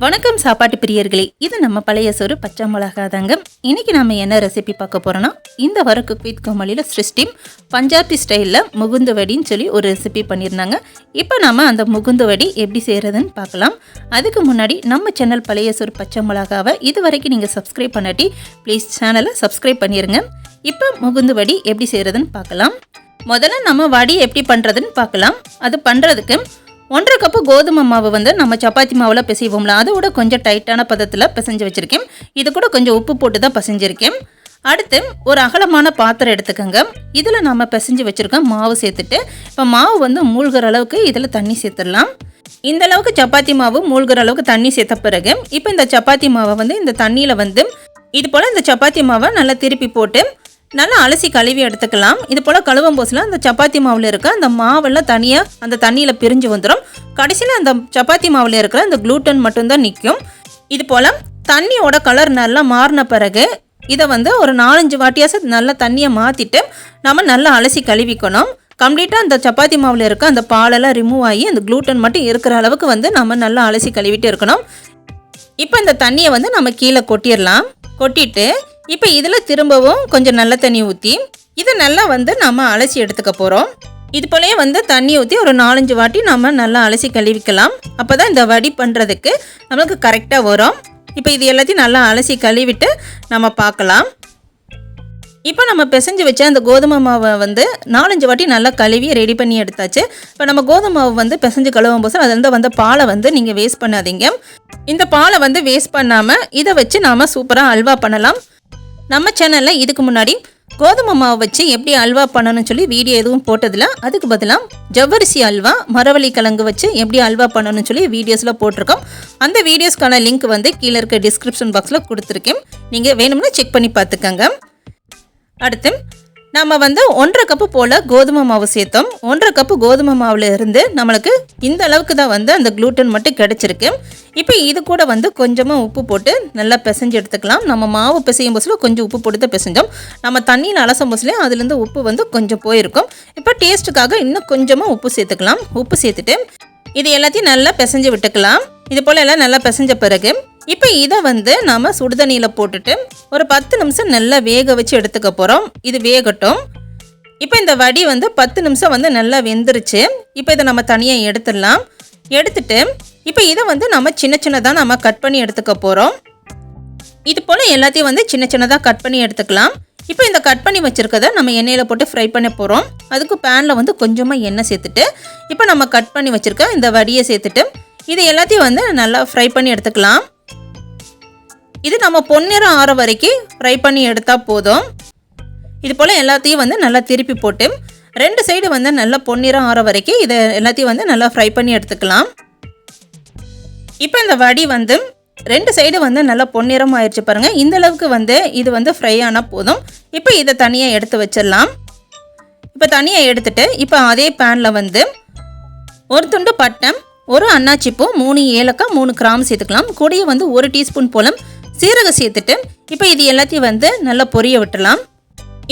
வணக்கம் சாப்பாட்டு பிரியர்களே, இது நம்ம பழைய சோறு பச்சை தாங்க. இன்னைக்கு நம்ம என்ன ரெசிபி பார்க்க போறோம்னா, இந்த வர குக் வித் கோமாளியில் சிருஷ்டி பஞ்சாபி ஸ்டைலில் முகுந்து வடின்னு சொல்லி ஒரு ரெசிபி பண்ணியிருந்தாங்க. இப்போ நம்ம அந்த முகுந்து வடி எப்படி செய்கிறதுன்னு பார்க்கலாம். அதுக்கு முன்னாடி நம்ம சேனல் பழைய சோறு பச்சை மிளகாவை இது வரைக்கும் நீங்கள் சப்ஸ்கிரைப் பண்ணாட்டி ப்ளீஸ் சேனலை சப்ஸ்கிரைப் பண்ணிடுங்க. இப்போ முகுந்து வடி எப்படி செய்கிறதுன்னு பார்க்கலாம். முதல்ல நம்ம வடி எப்படி பண்ணுறதுன்னு பார்க்கலாம். அது பண்ணுறதுக்கு 1.5 கப்பு கோதுமை மாவு நம்ம சப்பாத்தி மாவில் பிசைவோம்ல, அதோட கொஞ்சம் டைட்டான பதத்தில் பிசைஞ்சு வச்சுருக்கேன். இது கூட கொஞ்சம் உப்பு போட்டு தான் பிசைஞ்சிருக்கேன். அடுத்து ஒரு அகலமான பாத்திரம் எடுத்துக்கோங்க. இதில் நம்ம பிசைஞ்சு வச்சுருக்கோம் மாவு சேர்த்துட்டு, இப்போ மாவு மூழ்கிற அளவுக்கு இதில் தண்ணி சேர்த்துடலாம். இந்த அளவுக்கு சப்பாத்தி மாவு மூழ்கிற அளவுக்கு தண்ணி சேர்த்த பிறகு இப்போ இந்த சப்பாத்தி மாவை இந்த தண்ணியில் இது போல் இந்த சப்பாத்தி மாவை நல்லா திருப்பி போட்டு நல்லா அலசி கழுவி எடுத்துக்கலாம். இது போல் கழுவும் போதுல அந்த சப்பாத்தி மாவில் இருக்க அந்த மாவெல்லாம் தனியாக அந்த தண்ணியில் பிரிஞ்சு வந்துடும். கடைசியில் அந்த சப்பாத்தி மாவில் இருக்கிற அந்த க்ளூட்டன் மட்டும்தான் நிற்கும். இது போல் தண்ணியோட கலர் நல்லா மாறின பிறகு இதை ஒரு 4-5 வாட்டியாசு நல்லா தண்ணியை மாற்றிட்டு நம்ம நல்லா அலசி கழுவிக்கணும். கம்ப்ளீட்டாக அந்த சப்பாத்தி மாவில் இருக்க அந்த பாலெல்லாம் ரிமூவ் ஆகி அந்த க்ளூட்டன் மட்டும் இருக்கிற அளவுக்கு நம்ம நல்லா அலசி கழுவிட்டு இருக்கணும். இப்போ இந்த தண்ணியை நம்ம கீழே கொட்டிடலாம். கொட்டிட்டு இப்போ இதில் திரும்பவும் கொஞ்சம் நல்ல தண்ணி ஊற்றி இதை நல்லா நம்ம அலசி எடுத்துக்க போகிறோம். இது போலயே தண்ணி ஊற்றி ஒரு 4-5 வாட்டி நம்ம நல்லா அலசி கழுவிக்கலாம். அப்போ தான் இந்த வடி பண்ணுறதுக்கு நம்மளுக்கு கரெக்டாக வரும். இப்போ இது எல்லாத்தையும் நல்லா அலசி கழுவிட்டு நம்ம பார்க்கலாம். இப்போ நம்ம பிசைஞ்சு வச்ச அந்த கோதுமை மாவை 4-5 வாட்டி நல்லா கழுவி ரெடி பண்ணி எடுத்தாச்சு. இப்போ நம்ம கோதுமை மாவு பிசைஞ்சு கழுவும் போது அதில் வந்த பாலை நீங்கள் வேஸ்ட் பண்ணாதீங்க. இந்த பாலை வேஸ்ட் பண்ணாமல் இதை வச்சு நாம் சூப்பராக அல்வா பண்ணலாம். நம்ம சேனலில் இதுக்கு முன்னாடி கோதுமை மாவு வச்சு எப்படி அல்வா பண்ணணும்னு சொல்லி வீடியோ எதுவும் போட்டதில்ல. அதுக்கு பதிலாக ஜவ்வரிசி அல்வா, மரவள்ளி கிழங்கு வச்சு எப்படி அல்வா பண்ணணும்னு சொல்லி வீடியோஸில் போட்டிருக்கோம். அந்த வீடியோஸ்க்கான லிங்க் கீழே இருக்க டிஸ்கிரிப்ஷன் பாக்ஸில் கொடுத்துருக்கேன். நீங்கள் வேணும்னா செக் பண்ணி பார்த்துக்கங்க. அடுத்து நம்ம 1.5 கப்பு போல் கோதுமை மாவு சேர்த்தோம். 1.5 கப்பு கோதுமை மாவில் இருந்து நம்மளுக்கு இந்த அளவுக்கு தான் அந்த க்ளூட்டன் மட்டும் கிடச்சிருக்கு. இப்போ இது கூட கொஞ்சமாக உப்பு போட்டு நல்லா பிசைஞ்சு எடுத்துக்கலாம். நம்ம மாவு பிசையும் போதுல கொஞ்சம் உப்பு போட்டு தான் பிசைஞ்சோம். நம்ம தண்ணியில் அலசும் போதுலேயும் அதுலேருந்து உப்பு கொஞ்சம் போயிருக்கும். இப்போ டேஸ்ட்டுக்காக இன்னும் கொஞ்சமாக உப்பு சேர்த்துக்கலாம். உப்பு சேர்த்துட்டு இது எல்லாத்தையும் நல்லா பிசைஞ்சு விட்டுக்கலாம். இது போல் எல்லாம் நல்லா பிசைஞ்ச பிறகு இப்போ இதை நாம் சுடுதண்ணியில் போட்டுட்டு ஒரு 10 நிமிஷம் நல்லா வேக வச்சு எடுத்துக்க போகிறோம். இது வேகட்டும். இப்போ இந்த வடி 10 நிமிஷம் நல்லா வெந்துருச்சு. இப்போ இதை நம்ம தனியாக எடுத்துடலாம். எடுத்துட்டு இப்போ இதை நம்ம சின்ன சின்னதாக நம்ம கட் பண்ணி எடுத்துக்க போகிறோம். இது போல் எல்லாத்தையும் சின்ன சின்னதாக கட் பண்ணி எடுத்துக்கலாம். இப்போ இந்த கட் பண்ணி வச்சுருக்கதை நம்ம எண்ணெயில் போட்டு ஃப்ரை பண்ண போகிறோம். அதுக்கு பேனில் கொஞ்சமாக எண்ணெய் சேர்த்துட்டு இப்போ நம்ம கட் பண்ணி வச்சுருக்க இந்த வடியை சேர்த்துட்டு இது எல்லாத்தையும் நல்லா ஃப்ரை பண்ணி எடுத்துக்கலாம். இது நம்ம பொன்னிறம் ஆற வரைக்கும் ஃப்ரை பண்ணி எடுத்தால் போதும். இது போல் எல்லாத்தையும் நல்லா திருப்பி போட்டு 2 சைடு நல்லா பொன்னிறம் ஆற வரைக்கும் இதை எல்லாத்தையும் நல்லா ஃப்ரை பண்ணி எடுத்துக்கலாம். இப்போ இந்த வடி 2 சைடு நல்லா பொன்னிறம் ஆயிடுச்சு பாருங்கள். இந்த அளவுக்கு இது ஃப்ரை ஆனால் போதும். இப்போ இதை தனியாக எடுத்து வச்சிடலாம். இப்போ தனியாக எடுத்துட்டு இப்போ அதே பேனில் ஒரு துண்டு பட்டை, ஒரு அன்னாச்சிப்பூ, 3 ஏலக்காய், 3 கிராம்பு சேர்த்துக்கலாம். கூடயே 1 டீஸ்பூன் போல சீரகம் சேர்த்துட்டு இப்போ இது எல்லாத்தையும் நல்லா பொரிய விட்டுலாம்.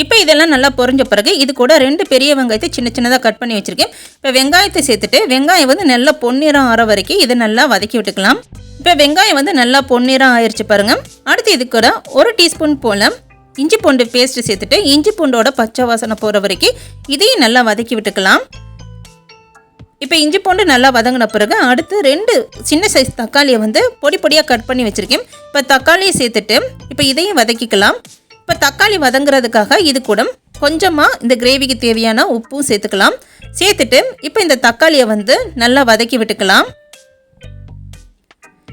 இப்போ இதெல்லாம் நல்லா பொரிஞ்ச பிறகு இது கூட 2 பெரிய வெங்காயத்தை சின்ன சின்னதாக கட் பண்ணி வச்சுருக்கேன். இப்போ வெங்காயத்தை சேர்த்துட்டு வெங்காயம் நல்லா பொன்னிறம் ஆற வரைக்கும் இதை நல்லா வதக்கி விட்டுக்கலாம். இப்போ வெங்காயம் நல்லா பொன்னிறம் ஆயிடுச்சு பாருங்கள். அடுத்து இது கூட 1 டீஸ்பூன் போல் இஞ்சி பூண்டு பேஸ்ட்டு சேர்த்துட்டு இஞ்சி பூண்டோட பச்சை வாசனை போகிற வரைக்கும் இதையும் நல்லா வதக்கி விட்டுக்கலாம். இப்போ இஞ்சி பூண்டு நல்லா வதங்கின பிறகு அடுத்து 2 சின்ன சைஸ் தக்காளியை பொடி பொடியாக கட் பண்ணி வச்சுருக்கேன். இப்போ தக்காளியை சேர்த்துட்டு இப்போ இதையும் வதக்கிக்கலாம். இப்போ தக்காளி வதங்குறதுக்காக இது கூட கொஞ்சமாக இந்த கிரேவிக்கு தேவையான உப்பும் சேர்த்துக்கலாம். சேர்த்துட்டு இப்போ இந்த தக்காளியை நல்லா வதக்கி விட்டுக்கலாம்.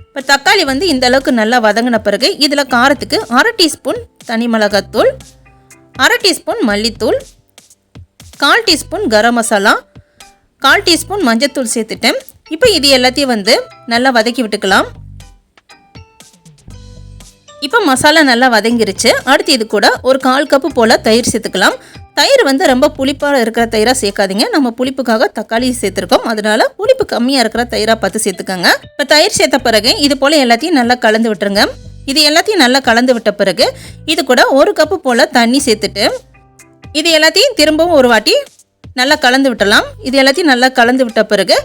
இப்போ தக்காளி இந்த அளவுக்கு நல்லா வதங்கின பிறகு இதில் காரத்துக்கு 1/2 டீஸ்பூன் தனி மிளகாத்தூள், 1/2 டீஸ்பூன் மல்லித்தூள், 1/4 டீஸ்பூன் கரம் மசாலா, 1/4 டீஸ்பூன் மஞ்சத்தூள் சேர்த்துட்டேன். இப்போ இது எல்லாத்தையும் நல்லா வதக்கி விட்டுக்கலாம். இப்போ மசாலா நல்லா வதங்கிருச்சு. அடுத்து இது கூட ஒரு 1/4 கப்பு போல் தயிர் சேர்த்துக்கலாம். தயிர் ரொம்ப புளிப்பாக இருக்கிற தயிராக சேர்க்காதீங்க. நம்ம புளிப்புக்காக தக்காளி சேர்த்துருக்கோம். அதனால புளிப்பு கம்மியாக இருக்கிற தயிராக பார்த்து சேர்த்துக்கோங்க. இப்போ தயிர் சேர்த்த பிறகு இது போல் எல்லாத்தையும் நல்லா கலந்து விட்டுருங்க. இது எல்லாத்தையும் நல்லா கலந்து விட்ட பிறகு இது கூட 1 கப்பு போல் தண்ணி சேர்த்துட்டு இது எல்லாத்தையும் திரும்பவும் ஒரு வாட்டி நல்லா கலந்து விட்டலாம். இது எல்லாத்தையும் நல்லா கலந்து விட்ட பிறகு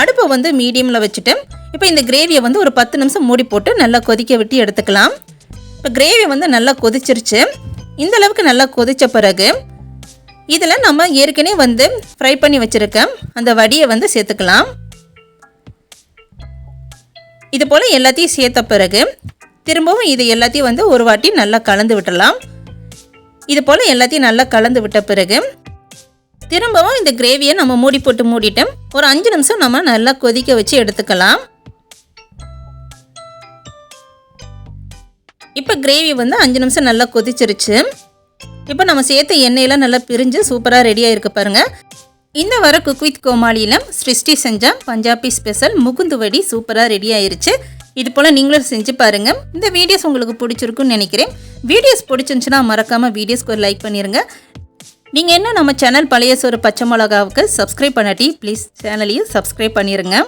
அடுப்பை வந்து மீடியமில் வச்சுட்டு இப்போ இந்த கிரேவியை வந்து ஒரு 10 நிமிஷம் மூடி போட்டு நல்லா கொதிக்க விட்டு எடுத்துக்கலாம். இப்போ கிரேவி வந்து நல்லா கொதிச்சிருச்சு. இந்த அளவுக்கு நல்லா கொதித்த பிறகு இதில் நம்ம ஏற்கனவே வந்து ஃப்ரை பண்ணி வச்சுருக்க அந்த வடியை வந்து சேர்த்துக்கலாம். இது போல் எல்லாத்தையும் சேர்த்த பிறகு திரும்பவும் இது எல்லாத்தையும் வந்து ஒரு வாட்டி நல்லா கலந்து விட்டுடலாம். இது போல் எல்லாத்தையும் நல்லா கலந்து விட்ட பிறகு திரும்பவும் இந்த கிரேவியை நம்ம மூடி போட்டு மூடிட்டு ஒரு 5 நிமிஷம் நம்ம நல்லா கொதிக்க வச்சு எடுத்துக்கலாம். இப்போ கிரேவி வந்து 5 நிமிஷம் நல்லா கொதிச்சிருச்சு. இப்போ நம்ம சேர்த்த எண்ணெயெல்லாம் நல்லா பிரிஞ்சு சூப்பராக ரெடியாக இருக்கு பாருங்கள். இந்த வர குக் வித் கோமாளியில் ஸ்ருஷ்டி செஞ்ச பஞ்சாபி ஸ்பெஷல் முகுந்து வடி சூப்பராக ரெடி ஆயிருச்சு. இது போல் நீங்களும் செஞ்சு பாருங்கள். இந்த வீடியோஸ் உங்களுக்கு பிடிச்சிருக்குன்னு நினைக்கிறேன். வீடியோஸ் பிடிச்சிருந்துச்சுன்னா மறக்காமல் வீடியோஸ்க்கு ஒரு லைக் பண்ணிடுங்க. நீங்கள் என்ன நம்ம சேனல் பழைய சோறு பச்சை மிளகாவுக்கு சப்ஸ்கிரைப் பண்ணாட்டி ப்ளீஸ் சேனலையும் சப்ஸ்கிரைப் பண்ணிடுங்க.